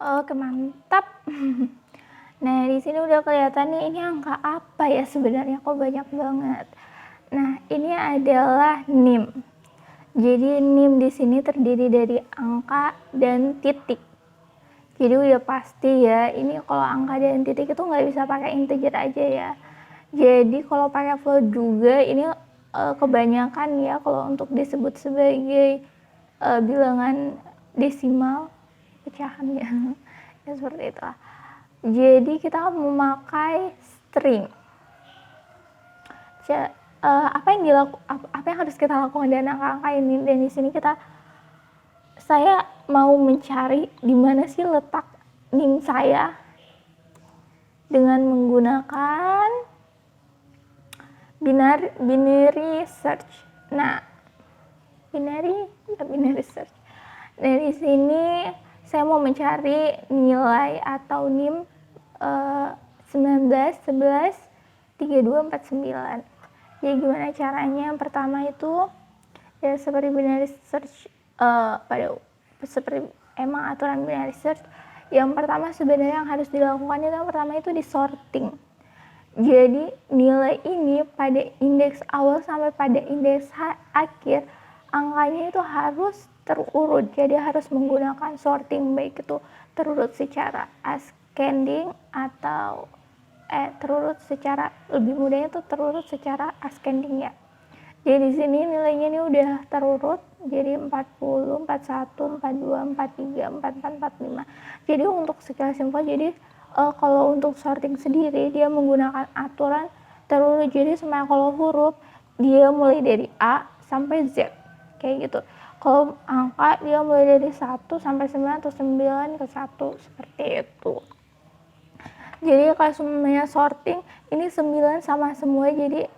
Oke, mantap. Nah, di sini udah kelihatan nih ini angka apa ya sebenarnya, kok banyak banget. Nah, ini adalah NIM. Jadi NIM di sini terdiri dari angka dan titik. Jadi udah pasti ya, ini kalau angka dan titik itu nggak bisa pakai integer aja ya. Jadi kalau pakai float juga ini kebanyakan ya kalau untuk disebut sebagai bilangan desimal pecahan ya. Ya seperti itu. Jadi kita memakai string. Apa yang harus kita lakukan dengan angka-angka ini, dan di sini saya mau mencari di mana sih letak NIM saya dengan menggunakan binary search. Nah, binary search. Nah, di sini saya mau mencari nilai atau NIM 19, 11, 32, 49. Jadi gimana caranya? Yang pertama itu ya seperti binary search, seperti emang aturan binary search. Yang pertama sebenarnya yang harus dilakukan yang pertama itu di sorting. Jadi nilai ini pada indeks awal sampai pada indeks akhir angkanya itu harus terurut. Jadi harus menggunakan sorting, baik itu terurut secara ascending atau terurut secara lebih mudahnya itu terurut secara ascending ya. Jadi di sini nilainya ini udah terurut, jadi 40, 41, 42, 43, 44, 45. Jadi untuk sekilas info, jadi kalau untuk sorting sendiri dia menggunakan aturan terurut. Jadi semua kalau huruf dia mulai dari A sampai Z kayak gitu. Kalau angka dia mulai dari 1 sampai 9 atau 9 ke 1 seperti itu. Jadi kalau semuanya sorting ini 9 sama semua, jadi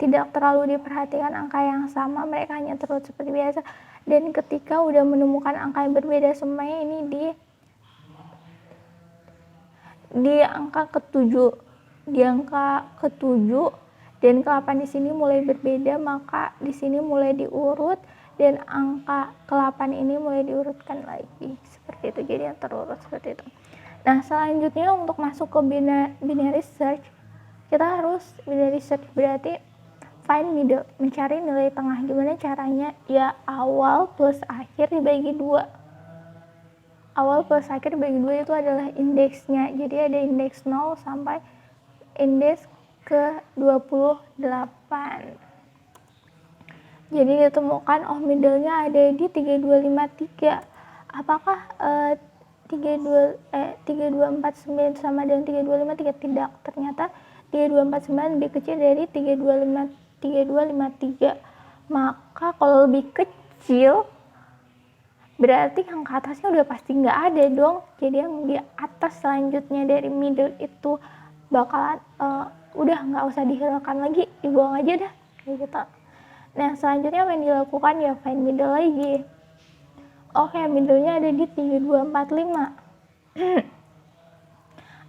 tidak terlalu diperhatikan angka yang sama, mereka hanya terus seperti biasa. Dan ketika udah menemukan angka yang berbeda semuanya ini di angka ke-7, dan ke-8 di sini mulai berbeda, maka di sini mulai diurut dan angka ke-8 ini mulai diurutkan lagi seperti itu. Jadi yang terurut seperti itu. Nah, selanjutnya untuk masuk ke binary search, kita harus binary search berarti find middle, mencari nilai tengah. Gimana caranya? Ya awal plus akhir dibagi 2. Awal plus akhir dibagi 2 itu adalah indeksnya. Jadi ada indeks 0 sampai indeks ke 28. Jadi ditemukan middle-nya ada di 3253. Apakah 3249 sama dengan 3253? Tidak, ternyata 3249 lebih kecil dari 3253. Maka kalau lebih kecil berarti yang ke atasnya udah pasti nggak ada dong. Jadi yang di atas selanjutnya dari middle itu bakalan udah nggak usah dihilangkan lagi, dibuang aja dah kayak gitu. Nah, selanjutnya apa yang dilakukan? Ya find middle lagi. Oke, middle-nya ada di 3245.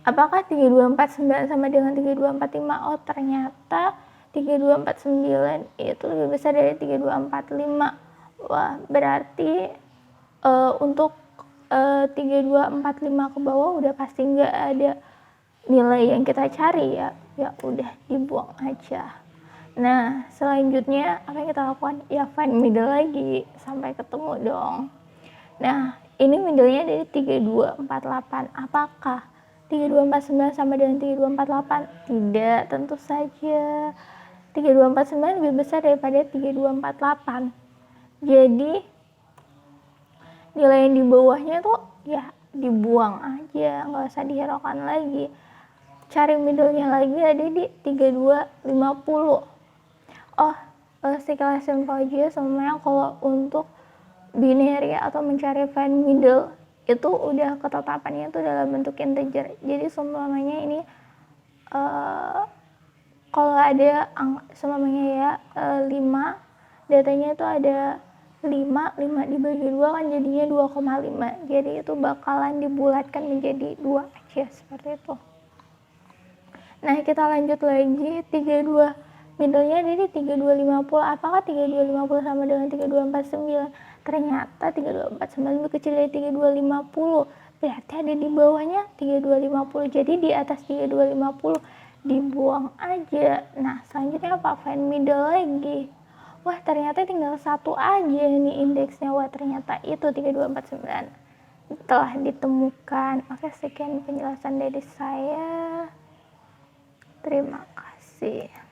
Apakah 3249 sama dengan 3245? Oh, ternyata 3249 itu lebih besar dari 3245. Wah, berarti untuk 3245 ke bawah udah pasti nggak ada nilai yang kita cari ya. Ya udah dibuang aja. Nah, selanjutnya apa yang kita lakukan? Ya find middle lagi sampai ketemu dong. Nah, ini middle-nya dari 3248. Apakah 3249 sama dengan 3248? Tidak, tentu saja 3249 lebih besar daripada 3248. Jadi nilai yang di bawahnya tuh ya dibuang aja, nggak usah dihiraukan lagi. Cari middle-nya lagi ada di 3250. Sekilas info aja semuanya, kalau untuk binary atau mencari find middle itu udah ketetapannya itu dalam bentuk integer. Jadi semuanya ini kalau ada semuanya ya 5, datanya itu ada 5 dibagi 2 kan jadinya 2,5. Jadi itu bakalan dibulatkan menjadi 2 aja seperti itu. Nah, kita lanjut lagi 32 middle-nya dari 3250. Apakah 3250 sama dengan 3249? ternyata 3249 lebih kecil dari 3250, berarti ada di bawahnya 3250, jadi di atas 3250 dibuang aja. Nah selanjutnya apa? Find middle lagi. Wah ternyata tinggal satu aja nih indeksnya. Wah ternyata itu 3249 telah ditemukan. Oke, sekian penjelasan dari saya. Terima kasih.